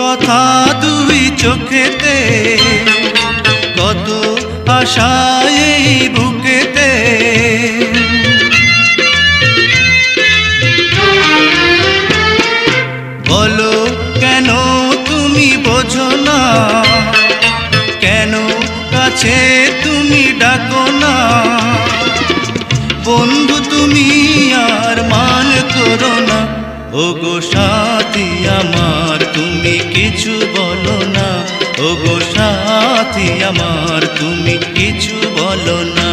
কথা দুই চোখেতে, কত আশা এই বুকেতে। বলো কেন তুমি বোঝো না, কেন কাছে তুমি ডাকো না। বন্ধু তুমি আর মান করো না, ওগো সাথী আমার তুমি কিছু বলো না, ওগো সাথী আমার তুমি কিছু বলো না।